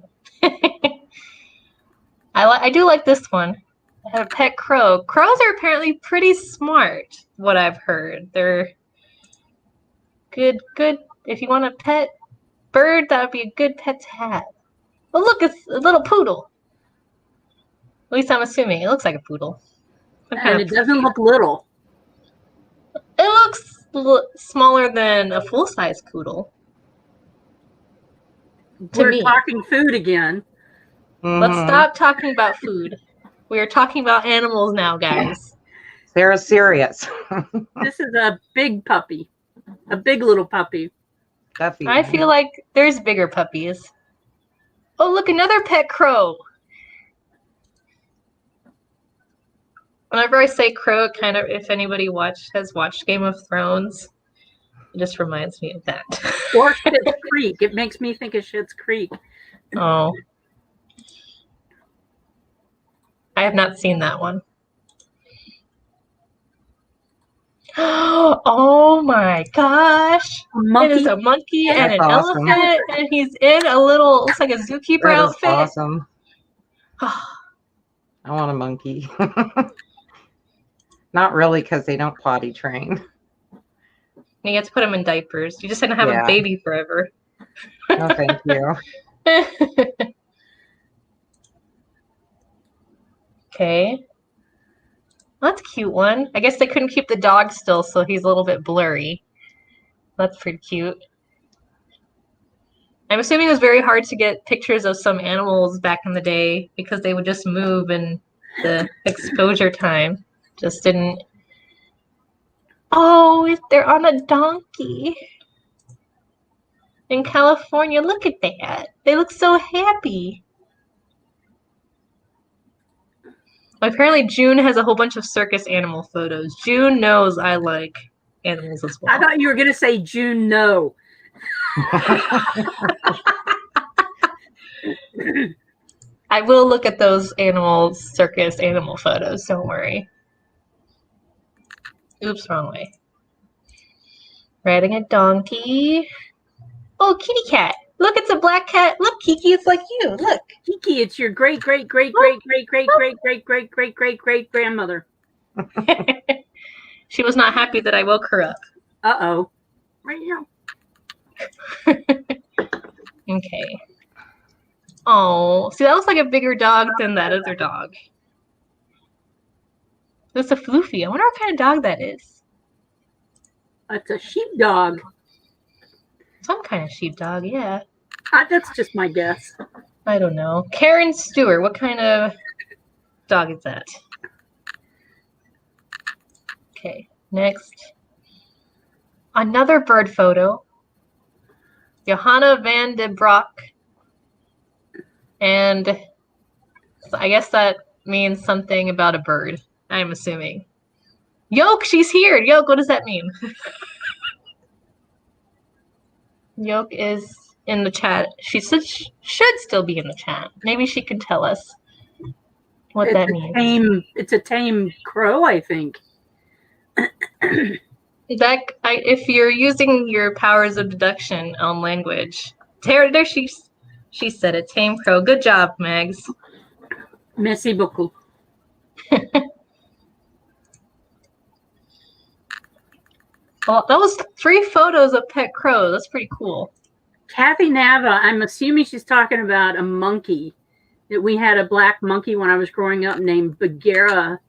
[SPEAKER 1] I do like this one. I have a pet crow. Crows are apparently pretty smart, what I've heard. They're good. If you want a pet bird, that would be a good pet to have. Oh, look, it's a little poodle. At least I'm assuming. It looks like a poodle.
[SPEAKER 2] And it doesn't look little.
[SPEAKER 1] It looks smaller than a full-size poodle.
[SPEAKER 2] We're talking food again.
[SPEAKER 3] Mm-hmm.
[SPEAKER 1] Let's stop talking about food. We are talking about animals now, guys.
[SPEAKER 3] Sarah's serious.
[SPEAKER 2] This is a big puppy. A big little puppy.
[SPEAKER 3] Duffy.
[SPEAKER 1] I feel like there's bigger puppies. Oh, look, another pet crow. Whenever I say crow, it kind of, if anybody has watched Game of Thrones, it just reminds me of that.
[SPEAKER 2] Or Schitt's Creek. It makes me think of Schitt's Creek.
[SPEAKER 1] Oh. I have not seen that one. Oh my gosh. It is a monkey and an elephant, and he's in a little, looks like a zookeeper outfit.
[SPEAKER 3] Awesome. I want a monkey. Not really, because they don't potty train.
[SPEAKER 1] You have to put them in diapers. You're just going to have a baby forever.
[SPEAKER 3] No, thank you.
[SPEAKER 1] Okay. That's a cute one. I guess they couldn't keep the dog still, so he's a little bit blurry. That's pretty cute. I'm assuming it was very hard to get pictures of some animals back in the day because they would just move and the exposure time just didn't. Oh, they're on a donkey. in California. Look at that. They look so happy. Apparently June has a whole bunch of circus animal photos. June knows I like animals as well.
[SPEAKER 2] I thought you were going to say June no.
[SPEAKER 1] I will look at those circus animal photos. Don't worry. Oops, wrong way. Riding a donkey. Oh, kitty cat. Look, it's a black cat. Look, Kiki, it's like you. Look.
[SPEAKER 2] Kiki, it's your great grandmother.
[SPEAKER 1] She was not happy that I woke her up.
[SPEAKER 2] Uh-oh. Right now.
[SPEAKER 1] Okay. Oh, see, that looks like a bigger dog than that other dog. That's a floofy. I wonder what kind of dog that is.
[SPEAKER 2] It's a sheepdog.
[SPEAKER 1] Some kind of sheepdog, yeah.
[SPEAKER 2] That's just my guess.
[SPEAKER 1] I don't know. Karen Stewart, what kind of dog is that? Okay, next. Another bird photo. Johanna van de Broek. And I guess that means something about a bird, I'm assuming. Yoke, she's here. Yoke, what does that mean? Yoke is in the chat. She should still be in the chat. Maybe she can tell us what that means.
[SPEAKER 2] It's a tame crow, I think.
[SPEAKER 1] If you're using your powers of deduction on language, there she said it. Tame crow. Good job, Megs.
[SPEAKER 2] Merci beaucoup.
[SPEAKER 1] Well, that was 3 photos of pet crows. That's pretty cool.
[SPEAKER 2] Kathy Nava, I'm assuming she's talking about a monkey. That we had a black monkey when I was growing up named Bagheera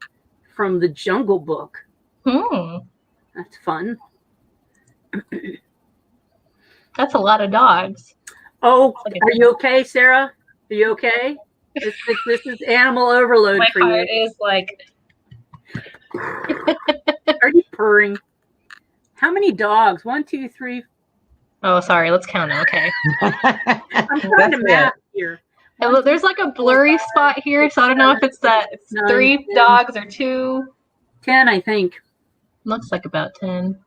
[SPEAKER 2] from the Jungle Book. That's fun.
[SPEAKER 1] That's a lot of dogs.
[SPEAKER 2] Oh, are you okay, Sarah? Are you okay? This is animal overload for you.
[SPEAKER 1] My heart is like...
[SPEAKER 2] Are you purring? How many dogs? 1, 2, 3.
[SPEAKER 1] Oh, sorry. Let's count it. Okay.
[SPEAKER 2] I'm trying to math here.
[SPEAKER 1] And there's like a blurry spot here, so I don't know if it's 3 dogs or 2.
[SPEAKER 2] 10, I think.
[SPEAKER 1] Looks like about 10.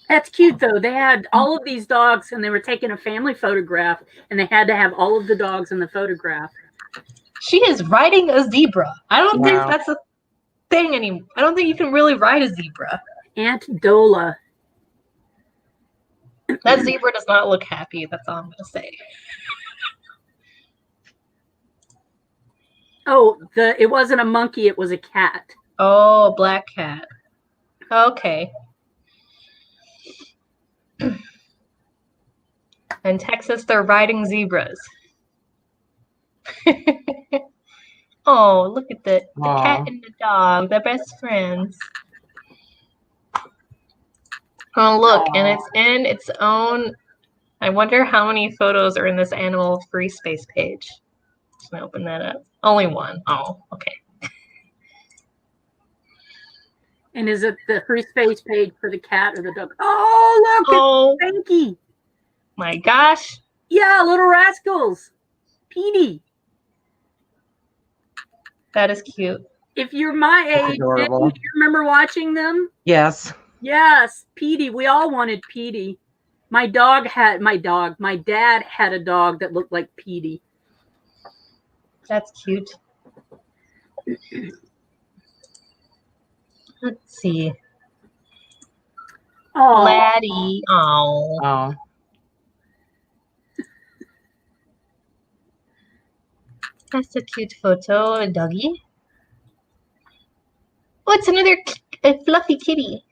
[SPEAKER 2] That's cute, though. They had all of these dogs, and they were taking a family photograph, and they had to have all of the dogs in the photograph.
[SPEAKER 1] She is riding a zebra. I don't think that's a thing anymore. I don't think you can really ride a zebra.
[SPEAKER 2] Aunt Dola.
[SPEAKER 1] That zebra does not look happy. That's all I'm going to say.
[SPEAKER 2] Oh, it wasn't a monkey. It was a cat.
[SPEAKER 1] Oh, black cat. Okay. In Texas, they're riding zebras. Oh, look at the cat and the dog. They're best friends. Oh, look, and it's in its own... I wonder how many photos are in this animal free space page. Just going to open that up. Only 1. Oh, okay.
[SPEAKER 2] And is it the free space page for the cat or the dog? Oh, look, it's Spanky.
[SPEAKER 1] My gosh.
[SPEAKER 2] Yeah, Little Rascals. Petey.
[SPEAKER 1] That is cute.
[SPEAKER 2] If you're my age, do you remember watching them?
[SPEAKER 3] Yes.
[SPEAKER 2] Yes, Petey. We all wanted Petey. My dad had a dog that looked like Petey.
[SPEAKER 1] That's cute. Let's see.
[SPEAKER 2] Oh,
[SPEAKER 1] Laddie. Oh. That's a cute photo. A doggy. Oh, it's another fluffy kitty.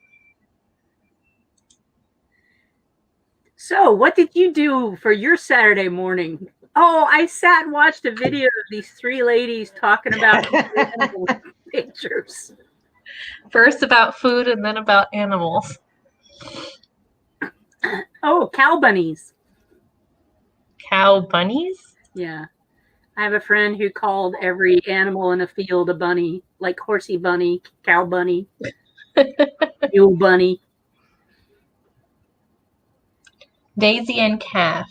[SPEAKER 2] So, what did you do for your Saturday morning? Oh, I sat and watched a video of these 3 ladies talking about pictures.
[SPEAKER 1] First about food and then about animals.
[SPEAKER 2] Oh, cow bunnies.
[SPEAKER 1] Cow bunnies?
[SPEAKER 2] Yeah. I have a friend who called every animal in a field a bunny, like horsey bunny, cow bunny, mule bunny.
[SPEAKER 1] Daisy and Calf.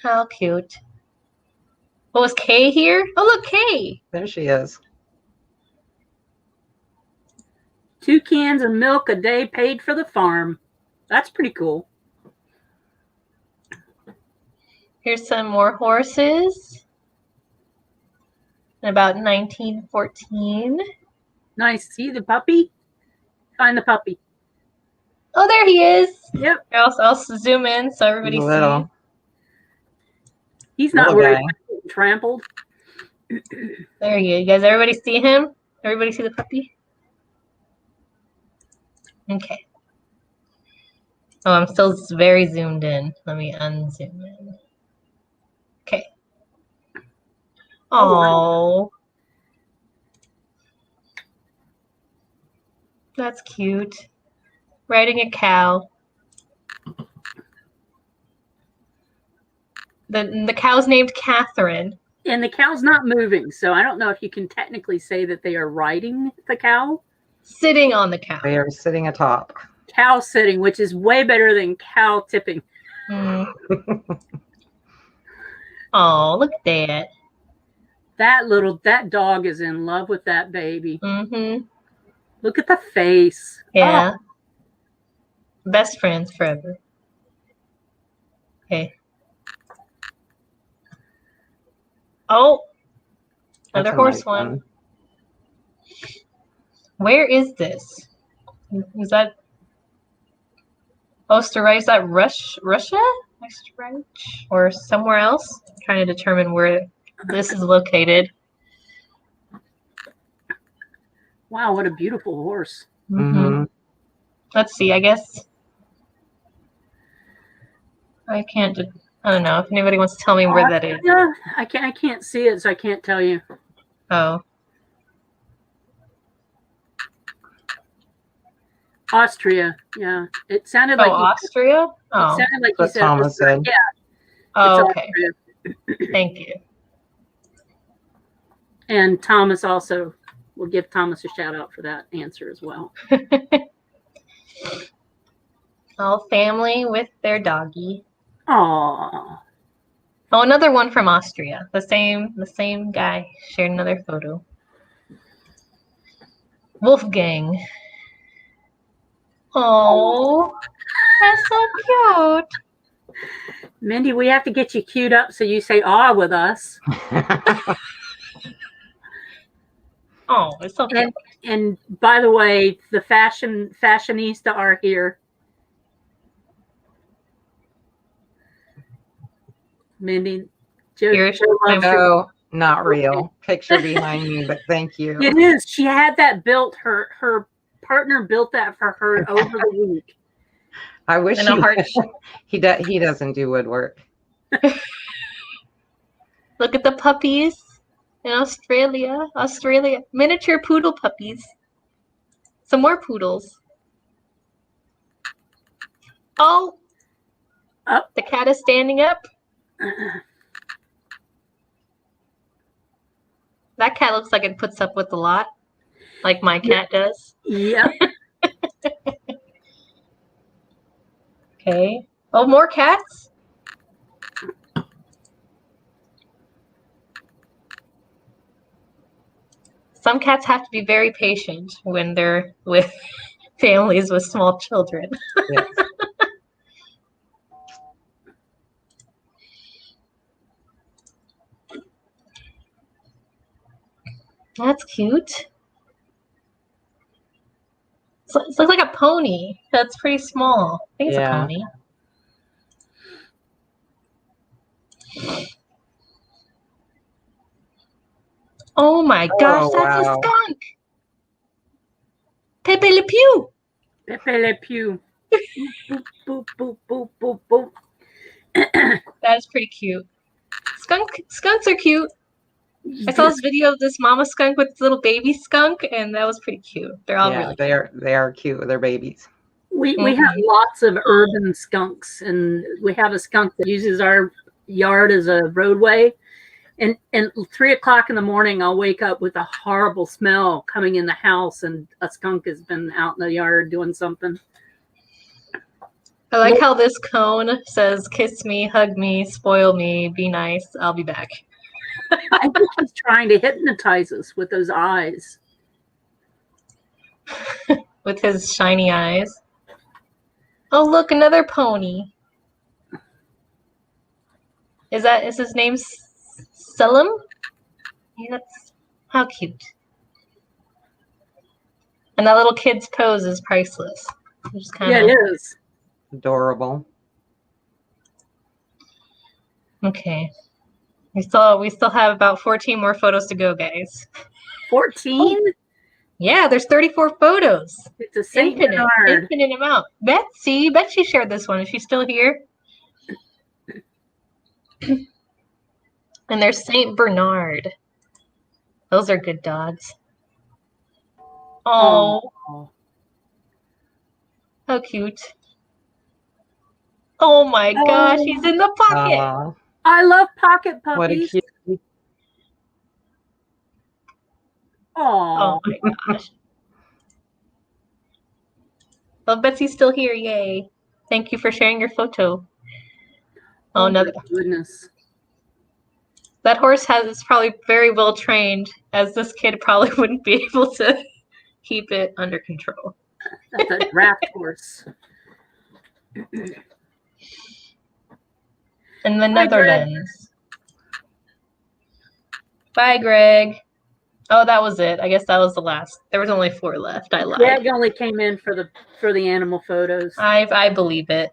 [SPEAKER 1] How cute. Oh, was Kay here? Oh, look, Kay.
[SPEAKER 3] There she is.
[SPEAKER 2] 2 cans of milk a day paid for the farm. That's pretty cool.
[SPEAKER 1] Here's some more horses. About 1914.
[SPEAKER 2] Nice. See the puppy? Find the puppy.
[SPEAKER 1] Oh, there he is.
[SPEAKER 2] Yep.
[SPEAKER 1] I'll zoom in so everybody
[SPEAKER 3] He's
[SPEAKER 1] sees.
[SPEAKER 3] little.
[SPEAKER 2] He's not
[SPEAKER 3] Little
[SPEAKER 2] worried
[SPEAKER 3] guy.
[SPEAKER 2] about getting trampled.
[SPEAKER 1] There he is. You guys, everybody see him? Everybody see the puppy? Okay. Oh, I'm still very zoomed in. Let me unzoom in. Okay. Oh. That's cute. Riding a cow. The cow's named Catherine.
[SPEAKER 2] And the cow's not moving, so I don't know if you can technically say that they are riding the cow.
[SPEAKER 1] Sitting on the cow.
[SPEAKER 3] They are sitting atop.
[SPEAKER 2] Cow sitting, which is way better than cow tipping.
[SPEAKER 1] Mm. Oh, look at that.
[SPEAKER 2] That dog is in love with that baby.
[SPEAKER 1] Mm-hmm.
[SPEAKER 2] Look at the face.
[SPEAKER 1] Yeah. Oh. Best friends forever. Okay. Oh, another
[SPEAKER 3] That's a
[SPEAKER 1] horse
[SPEAKER 3] nice
[SPEAKER 1] one. Where is this? Is that Österreich? Is that Russia? Österreich? Or somewhere else? I'm trying to determine where this is located.
[SPEAKER 2] Wow, what a beautiful horse.
[SPEAKER 3] Mm-hmm.
[SPEAKER 1] Let's see, I guess. I don't know if anybody wants to tell me where that is.
[SPEAKER 2] Yeah, I can't see it, so I can't tell you.
[SPEAKER 1] Oh.
[SPEAKER 2] Austria. Yeah. It sounded like
[SPEAKER 1] Austria? Oh.
[SPEAKER 2] It sounded like you
[SPEAKER 3] What Thomas said.
[SPEAKER 2] Yeah.
[SPEAKER 1] Oh, okay. Thank you.
[SPEAKER 2] And Thomas also, we'll give Thomas a shout out for that answer as well.
[SPEAKER 1] All family with their doggy.
[SPEAKER 2] Aww.
[SPEAKER 1] Oh, another one from Austria. The same guy shared another photo. Wolfgang. Oh, that's so cute.
[SPEAKER 2] Mindy, we have to get you queued up so you say "ah" with us.
[SPEAKER 1] Oh, it's so cute.
[SPEAKER 2] And by the way, the fashionista are here. Mindy,
[SPEAKER 3] no, not real. Picture behind me, but thank you.
[SPEAKER 2] It is. She had that built. Her partner built that for her over the week.
[SPEAKER 3] I wish he doesn't do woodwork.
[SPEAKER 1] Look at the puppies in Australia. Miniature poodle puppies. Some more poodles. Oh,
[SPEAKER 2] up.
[SPEAKER 1] The cat is standing up. That cat looks like it puts up with a lot, like my cat does.
[SPEAKER 2] Yeah.
[SPEAKER 1] Okay. Oh, more cats? Some cats have to be very patient when they're with families with small children.
[SPEAKER 3] Yes.
[SPEAKER 1] That's cute. So it looks like a pony. That's pretty small. I think it's a pony. Oh my gosh, that's a skunk. Pepe Le Pew.
[SPEAKER 2] Pepe Le Pew. Boop, boop, boop, boop, boop, boop.
[SPEAKER 1] That is pretty cute. Skunks are cute. I saw this video of this mama skunk with this little baby skunk, and that was pretty cute. They're all really cute.
[SPEAKER 3] They are cute with their babies.
[SPEAKER 2] We have lots of urban skunks, and we have a skunk that uses our yard as a roadway. And 3 o'clock in the morning, I'll wake up with a horrible smell coming in the house, and a skunk has been out in the yard doing something.
[SPEAKER 1] I like how this cone says, kiss me, hug me, spoil me, be nice, I'll be back.
[SPEAKER 2] I think he's trying to hypnotize us with those eyes.
[SPEAKER 1] With his shiny eyes. Oh, look, another pony. Is his name Selim? Yeah, how cute. And that little kid's pose is priceless.
[SPEAKER 2] Yeah, it is.
[SPEAKER 3] Adorable.
[SPEAKER 1] Okay. We still have about 14 more photos to go, guys.
[SPEAKER 2] 14?
[SPEAKER 1] Yeah, there's 34 photos.
[SPEAKER 2] It's a Saint Bernard.
[SPEAKER 1] Infinite amount. Betsy shared this one. Is she still here? And there's Saint Bernard. Those are good dogs. Oh. How cute. Oh my gosh, he's in the pocket.
[SPEAKER 2] I love pocket puppies.
[SPEAKER 3] What a cute.
[SPEAKER 1] Oh my gosh. Well, Betsy's still here. Yay. Thank you for sharing your photo. Oh, no.
[SPEAKER 2] Goodness.
[SPEAKER 1] That horse is probably very well trained, as this kid probably wouldn't be able to keep it under control.
[SPEAKER 2] That's a draft horse.
[SPEAKER 1] In the Netherlands. Bye, Greg. Oh, that was it. I guess that was the last. There was only 4 left. I lied.
[SPEAKER 2] Greg only came in for the animal photos.
[SPEAKER 1] I believe it.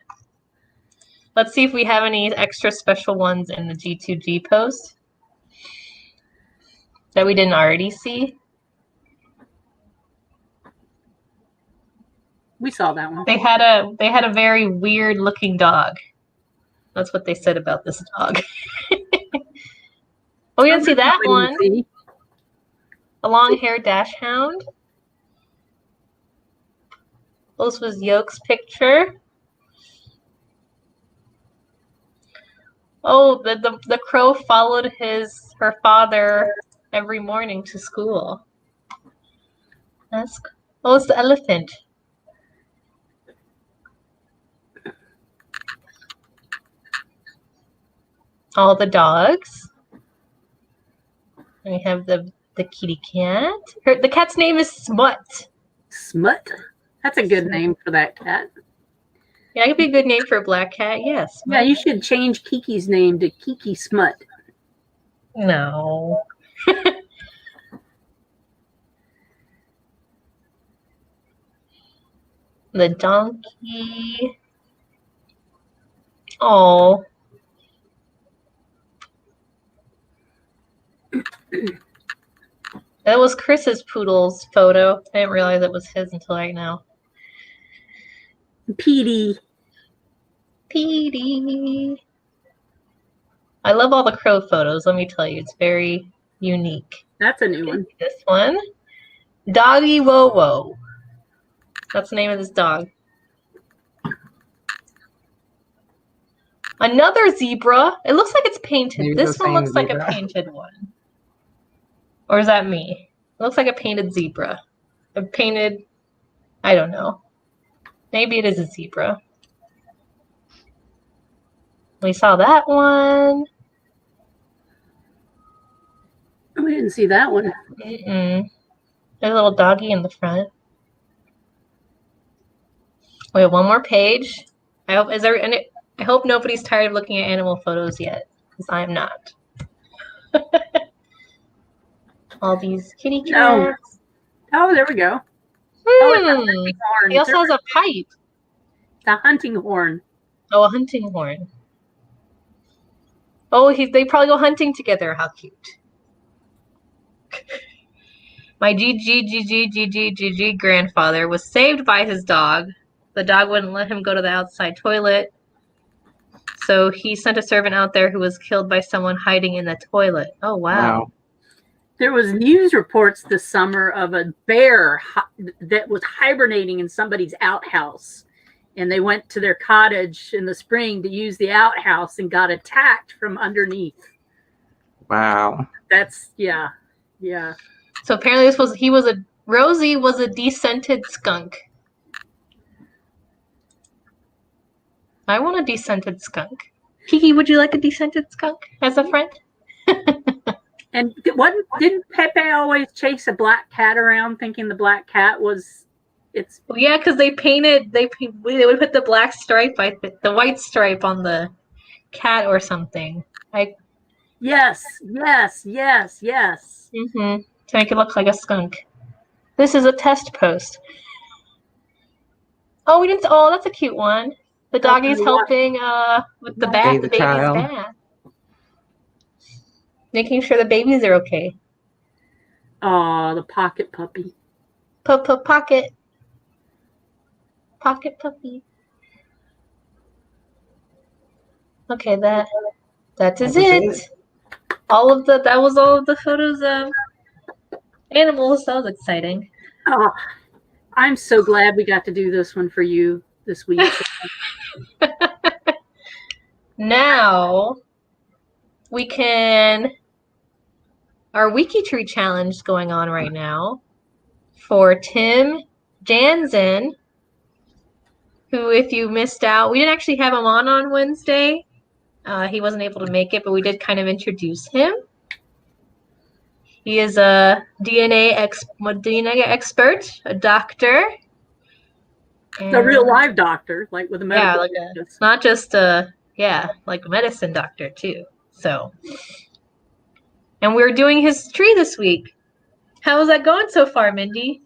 [SPEAKER 1] Let's see if we have any extra special ones in the G2G post that we didn't already see.
[SPEAKER 2] We saw that one.
[SPEAKER 1] They had a very weird looking dog. That's what they said about this dog. Oh, we didn't see that one. A long-haired dachshund. This was Yoke's picture. Oh, the crow followed her father every morning to school. It's the elephant. All the dogs. And we have the kitty cat. The cat's name is Smut.
[SPEAKER 2] Smut? That's a good name for that cat.
[SPEAKER 1] Yeah, it could be a good name for a black cat, yes.
[SPEAKER 2] Yeah, you should change Kiki's name to Kiki Smut.
[SPEAKER 1] No. The donkey. Oh. That was Chris's poodle's photo. I didn't realize it was his until right now.
[SPEAKER 2] Petey.
[SPEAKER 1] I love all the crow photos, let me tell you. It's very unique.
[SPEAKER 2] That's a new one.
[SPEAKER 1] This one. Doggy Wowo. That's the name of this dog. Another zebra. It looks like it's painted.
[SPEAKER 3] Maybe
[SPEAKER 1] this one looks
[SPEAKER 3] zebra.
[SPEAKER 1] like a painted one. Or is that me? It looks like a painted zebra. I don't know. Maybe it is a zebra. We saw that one.
[SPEAKER 2] We didn't see that one.
[SPEAKER 1] There's a little doggy in the front. We have one more page. I hope nobody's tired of looking at animal photos yet, because I am not. All these kitty cats.
[SPEAKER 2] Oh, there we go.
[SPEAKER 1] He also has a pipe.
[SPEAKER 2] The hunting horn.
[SPEAKER 1] Oh, a hunting horn. Oh, they probably go hunting together. How cute. My GG grandfather was saved by his dog. The dog wouldn't let him go to the outside toilet. So he sent a servant out there who was killed by someone hiding in the toilet. Oh, wow.
[SPEAKER 2] There was news reports this summer of a bear that was hibernating in somebody's outhouse. And they went to their cottage in the spring to use the outhouse and got attacked from underneath.
[SPEAKER 3] Wow.
[SPEAKER 2] That's, yeah.
[SPEAKER 1] So apparently Rosie was a descented skunk. I want a descented skunk. Kiki, would you like a descented skunk as a friend?
[SPEAKER 2] And didn't Pepe always chase a black cat around, thinking the black cat was its?
[SPEAKER 1] Well, yeah, because they would put the black stripe, the white stripe on the cat or something.
[SPEAKER 2] Yes.
[SPEAKER 1] To make it look like a skunk. This is a test post. Oh, we didn't. Oh, that's a cute one. The doggy's helping with the baby's bath, making sure the babies are okay.
[SPEAKER 2] Oh, the pocket puppy.
[SPEAKER 1] Pocket puppy. Okay, that is it. That was all of the photos of animals. That was exciting.
[SPEAKER 2] Oh, I'm so glad we got to do this one for you this week.
[SPEAKER 1] Now we can. Our WikiTree challenge is going on right now for Tim Janzen, who, if you missed out, we didn't actually have him on Wednesday. He wasn't able to make it, but we did kind of introduce him. He is a DNA expert, a doctor.
[SPEAKER 2] A real live doctor, like with a medical.
[SPEAKER 1] Yeah, not just like a medicine doctor too. So, and we're doing his tree this week. How is that going so far, Mindy?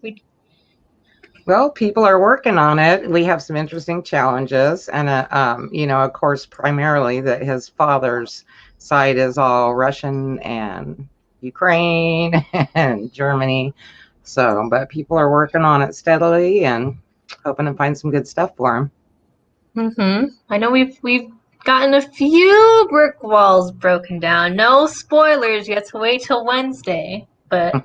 [SPEAKER 3] Well, people are working on it. We have some interesting challenges, and of course, primarily that his father's side is all Russian and Ukraine and Germany. So, but people are working on it steadily and hoping to find some good stuff for him.
[SPEAKER 1] I know we've gotten a few brick walls broken down. No spoilers. You have to wait till Wednesday, but.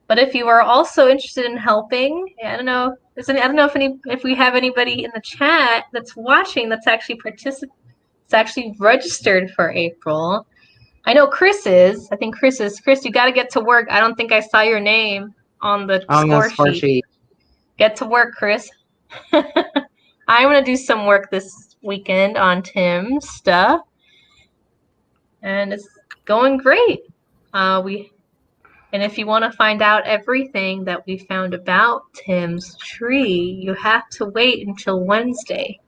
[SPEAKER 1] But if you are also interested in helping, I don't know if we have anybody in the chat that's watching that's actually registered for April. I know Chris is. I think Chris is. Chris, you got to get to work. I don't think I saw your name on the score sheet. Get to work, Chris. I'm going to do some work this weekend on Tim's stuff, and it's going great. And if you want to find out everything that we found about Tim's tree, you have to wait until Wednesday.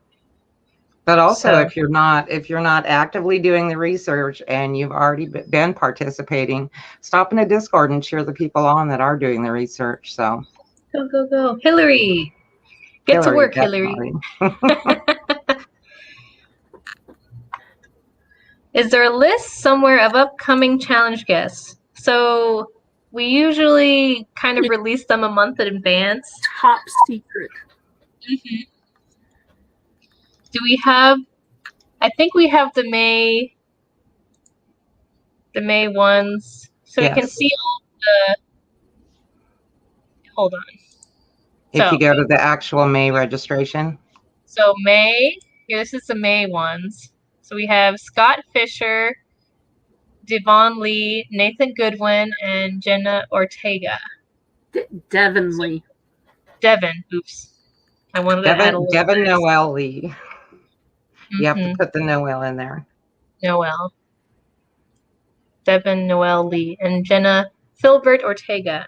[SPEAKER 3] But also, if you're not actively doing the research and you've already been participating, stop in a Discord and cheer the people on that are doing the research. So
[SPEAKER 1] go, Hillary! Get to work, definitely. Hillary. Is there a list somewhere of upcoming challenge guests? So we usually kind of release them a month in advance.
[SPEAKER 2] Top secret.
[SPEAKER 1] Do we have? I think we have the May ones, so yes. We can see all the. Hold on.
[SPEAKER 3] If you go to the actual May registration.
[SPEAKER 1] So May, this is the May ones. So we have Scott Fisher, Devon Lee, Nathan Goodwin, and Jenna Ortega.
[SPEAKER 2] Devon Lee.
[SPEAKER 1] Devon. Oops. I wanted to add a little
[SPEAKER 3] Devon Noel Lee. You have to put the Noel in there.
[SPEAKER 1] Noel. Devon Noel Lee and Jenna Filbert Ortega.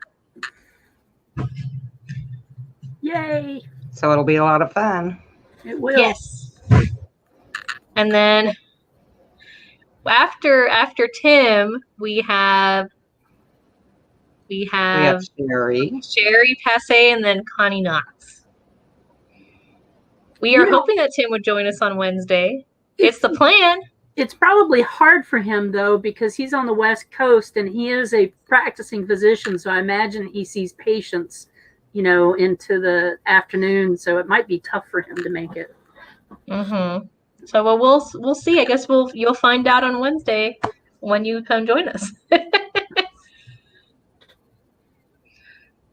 [SPEAKER 2] Yay!
[SPEAKER 3] So it'll be a lot of fun.
[SPEAKER 2] It will.
[SPEAKER 1] Yes. And then after Tim, we have Sherry Passe and then Connie Knox. We are hoping that Tim would join us on Wednesday. It's the plan.
[SPEAKER 2] It's probably hard for him, though, because he's on the West Coast and he is a practicing physician. So I imagine he sees patients, into the afternoon. So it might be tough for him to make it.
[SPEAKER 1] So we'll see. I guess you'll find out on Wednesday when you come join us.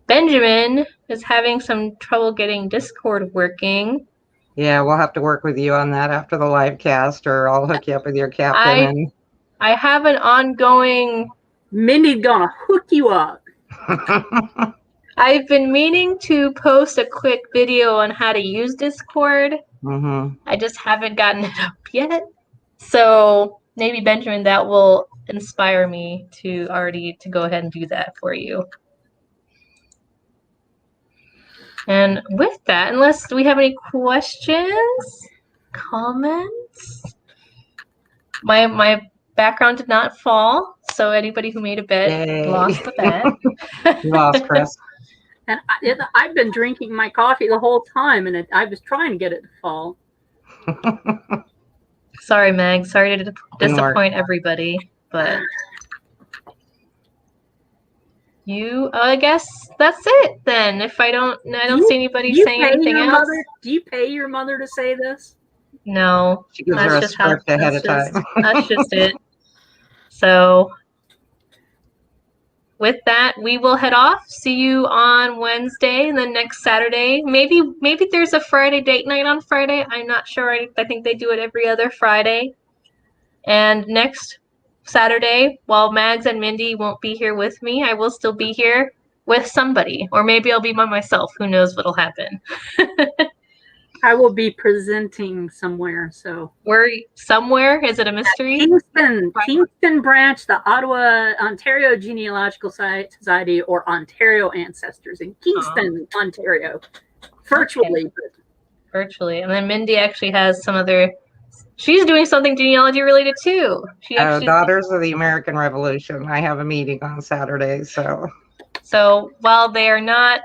[SPEAKER 1] Benjamin is having some trouble getting Discord working.
[SPEAKER 3] Yeah, we'll have to work with you on that after the live cast, or I'll hook you up with your captain.
[SPEAKER 1] I have an ongoing.
[SPEAKER 2] Mindy's gonna hook you up.
[SPEAKER 1] I've been meaning to post a quick video on how to use Discord, I just haven't gotten it up yet. So maybe, Benjamin, that will inspire me to go ahead and do that for you. And with that, unless we have any questions, comments, my background did not fall, so anybody who made a bet lost the bet.
[SPEAKER 3] You lost, Chris.
[SPEAKER 2] And I've been drinking my coffee the whole time, and I was trying to get it to fall.
[SPEAKER 1] Sorry, Meg. Sorry to disappoint everybody, but I guess that's it then. If I don't see anybody saying anything else.
[SPEAKER 2] Do you pay your mother to say this?
[SPEAKER 1] No.
[SPEAKER 3] She gives her a script ahead of time.
[SPEAKER 1] That's just it. So with that, we will head off. See you on Wednesday and then next Saturday. Maybe there's a Friday date night on Friday. I'm not sure. I think they do it every other Friday. And next Saturday, while Mags and Mindy won't be here with me, I will still be here with somebody. Or maybe I'll be by myself. Who knows what'll happen.
[SPEAKER 2] I will be presenting somewhere. So
[SPEAKER 1] somewhere? Is it a mystery?
[SPEAKER 2] Kingston branch, the Ottawa, Ontario Genealogical Society, or Ontario Ancestors in Kingston, Ontario. Virtually.
[SPEAKER 1] Okay. Virtually. And then Mindy actually has she's doing something genealogy related too.
[SPEAKER 3] Daughters of the American Revolution. I have a meeting on Saturday, so
[SPEAKER 1] while they are not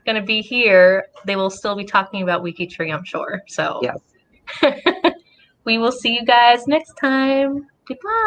[SPEAKER 1] going to be here, they will still be talking about WikiTree, I'm sure. So
[SPEAKER 3] yes.
[SPEAKER 1] We will see you guys next time. Goodbye.